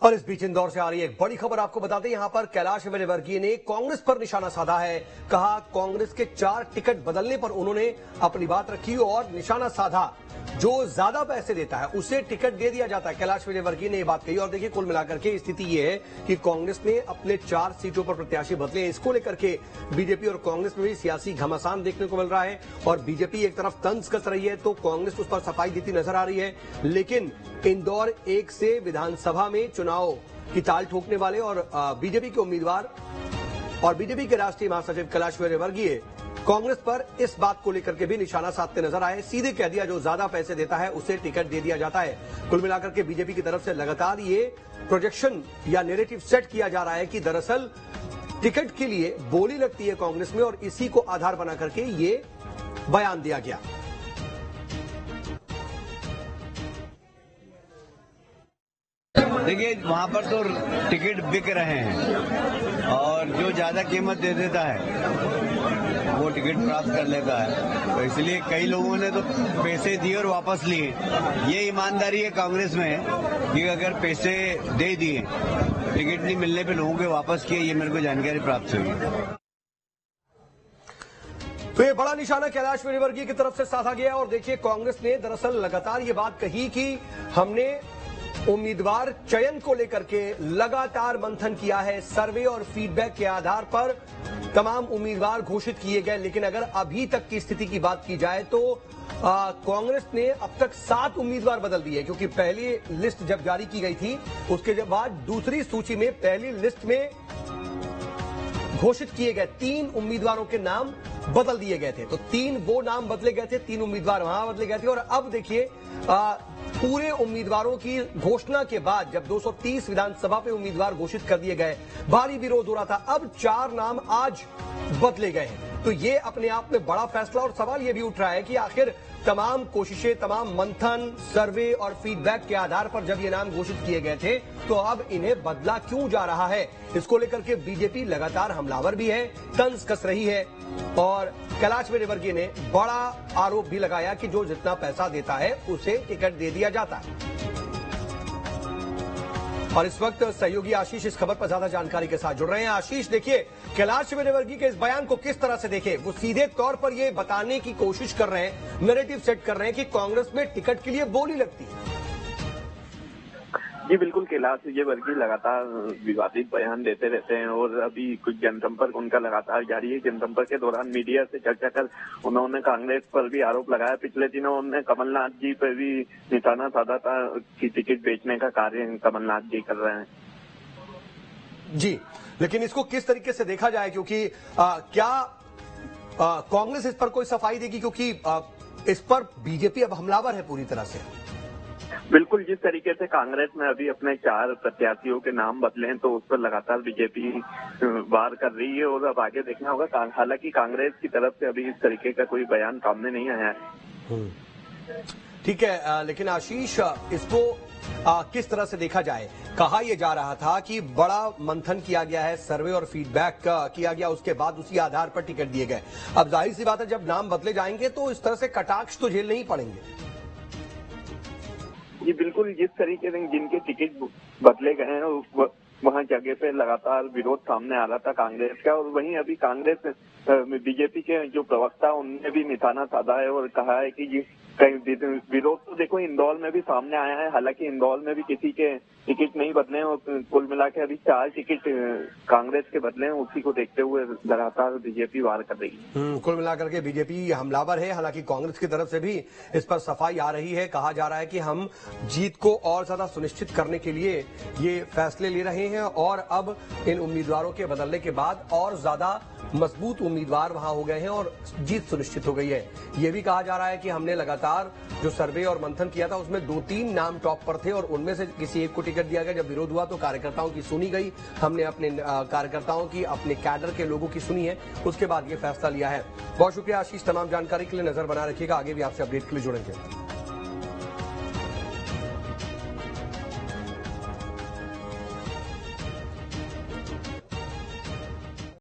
और इस बीच इंदौर से आ रही एक बड़ी खबर आपको बताते हैं। यहां पर कैलाश विजयवर्गीय ने कांग्रेस पर निशाना साधा है। कहा कांग्रेस के 4 टिकट बदलने पर उन्होंने अपनी बात रखी और निशाना साधा, जो ज्यादा पैसे देता है उसे टिकट दे दिया जाता है। कैलाश विजयवर्गीय ने यह बात कही। और देखिए, कुल मिलाकर के स्थिति यह है कि कांग्रेस ने अपने 4 सीटों पर प्रत्याशी बदले। इसको लेकर के बीजेपी और कांग्रेस में भी सियासी घमासान देखने को मिल रहा है। और बीजेपी एक तरफ तंज कस रही है तो कांग्रेस उस पर सफाई देती नजर आ रही है। लेकिन इंदौर 1 से विधानसभा में चुनाव की ताल ठोकने वाले और बीजेपी के उम्मीदवार और बीजेपी के राष्ट्रीय महासचिव कैलाश विजयवर्गीय कांग्रेस पर इस बात को लेकर के भी निशाना साधते नजर आए। सीधे कह दिया, जो ज्यादा पैसे देता है उसे टिकट दे दिया जाता है। कुल मिलाकर के बीजेपी की तरफ से लगातार ये प्रोजेक्शन या नैरेटिव सेट किया जा रहा है कि दरअसल टिकट के लिए बोली लगती है कांग्रेस में और इसी को आधार बना करके ये बयान दिया गया। देखिए, वहां पर तो टिकट बिक रहे हैं और जो ज्यादा कीमत दे देता है वो टिकट प्राप्त कर लेता है। तो इसलिए कई लोगों ने तो पैसे दिए और वापस लिए। ये ईमानदारी है कांग्रेस में कि अगर पैसे दे दिए, टिकट नहीं मिलने पे लोगों के वापस किए, ये मेरे को जानकारी प्राप्त हुई। तो ये बड़ा निशाना कैलाश विजयवर्गीय की तरफ से साधा गया। और देखिए, कांग्रेस ने दरअसल लगातार ये बात कही कि हमने उम्मीदवार चयन को लेकर के लगातार मंथन किया है। सर्वे और फीडबैक के आधार पर तमाम उम्मीदवार घोषित किए गए। लेकिन अगर अभी तक की स्थिति की बात की जाए तो कांग्रेस ने अब तक 7 उम्मीदवार बदल दिए, क्योंकि पहली लिस्ट जब जारी की गई थी उसके बाद दूसरी सूची में पहली लिस्ट में घोषित किए गए 3 उम्मीदवारों के नाम बदल दिए गए थे। तो 3 वो नाम बदले गए थे, 3 उम्मीदवार वहां बदले गए थे। और अब देखिए, पूरे उम्मीदवारों की घोषणा के बाद जब 230 विधानसभा पे उम्मीदवार घोषित कर दिए गए, भारी विरोध हो रहा था। अब 4 नाम आज बदले गए हैं। तो ये अपने आप में बड़ा फैसला। और सवाल ये भी उठ रहा है कि आखिर तमाम कोशिशें, तमाम मंथन, सर्वे और फीडबैक के आधार पर जब ये नाम घोषित किए गए थे तो अब इन्हें बदला क्यों जा रहा है। इसको लेकर के बीजेपी लगातार हमलावर भी है, तंज कस रही है। और कैलाश विजयवर्गीय ने बड़ा आरोप भी लगाया कि जो जितना पैसा देता है उसे टिकट दे दिया जाता है। और इस वक्त सहयोगी आशीष इस खबर पर ज्यादा जानकारी के साथ जुड़ रहे हैं। आशीष, देखिए, कैलाश विजयवर्गीय के इस बयान को किस तरह से देखें? वो सीधे तौर पर ये बताने की कोशिश कर रहे हैं, नैरेटिव सेट कर रहे हैं कि कांग्रेस में टिकट के लिए बोली लगती है। जी बिल्कुल, कैलाश विजयवर्गीय लगातार विवादित बयान देते रहते हैं और अभी कुछ जनसंपर्क उनका लगातार जारी है। जनसंपर्क के दौरान मीडिया से चर्चा कर उन्होंने कांग्रेस पर भी आरोप लगाया। पिछले दिनों उन्होंने कमलनाथ जी पर भी निशाना साधा था कि टिकट बेचने का कार्य कमलनाथ जी कर रहे हैं। जी, लेकिन इसको किस तरीके से देखा जाए, क्योंकि क्या कांग्रेस इस पर कोई सफाई देगी? क्योंकि इस पर बीजेपी अब हमलावर है पूरी तरह से। बिल्कुल, जिस तरीके से कांग्रेस में अभी अपने 4 प्रत्याशियों के नाम बदले हैं तो उस पर लगातार बीजेपी वार कर रही है और अब आगे देखना होगा। हालांकि कांग्रेस की तरफ से अभी इस तरीके का कोई बयान सामने नहीं आया है। ठीक है, लेकिन आशीष, इसको किस तरह से देखा जाए? कहा यह जा रहा था कि बड़ा मंथन किया गया है, सर्वे और फीडबैक किया गया, उसके बाद उसी आधार पर टिकट दिए गए। अब जाहिर सी बात है, जब नाम बदले जाएंगे तो इस तरह से कटाक्ष तो झेलने ही पड़ेंगे। जी बिल्कुल, जिस तरीके से जिनके टिकट बदले गए हैं वहाँ जगह पे लगातार विरोध सामने आ रहा था कांग्रेस का। और वहीं अभी कांग्रेस बीजेपी के जो प्रवक्ता उनने भी निशाना साधा है और कहा है कि विरोध तो देखो इंदौर में भी सामने आया है। हालांकि इंदौर में भी किसी के टिकट नहीं बदले हैं और कुल मिला के अभी 4 टिकट कांग्रेस के बदले हैं। उसी को देखते हुए लगातार बीजेपी वार कर रही है। कुल मिलाकर के बीजेपी हमलावर है। हालांकि कांग्रेस की तरफ से भी इस पर सफाई आ रही है। कहा जा रहा है कि हम जीत को और ज्यादा सुनिश्चित करने के लिए ये फैसले ले रहे हैं और अब इन उम्मीदवारों के बदलने के बाद और ज्यादा मजबूत उम्मीदवार वहां हो गए हैं और जीत सुनिश्चित हो गई है। यह भी कहा जा रहा है कि हमने लगातार जो सर्वे और मंथन किया था उसमें 2-3 नाम टॉप पर थे और उनमें से किसी एक को टिकट दिया गया। जब विरोध हुआ तो कार्यकर्ताओं की सुनी गई। हमने अपने कार्यकर्ताओं की, अपने कैडर के लोगों की सुनी है, उसके बाद ये फैसला लिया है। बहुत शुक्रिया आशीष, तमाम जानकारी के लिए नजर बना रखिएगा। आगे भी आपसे अपडेट के लिए जुड़ेंगे।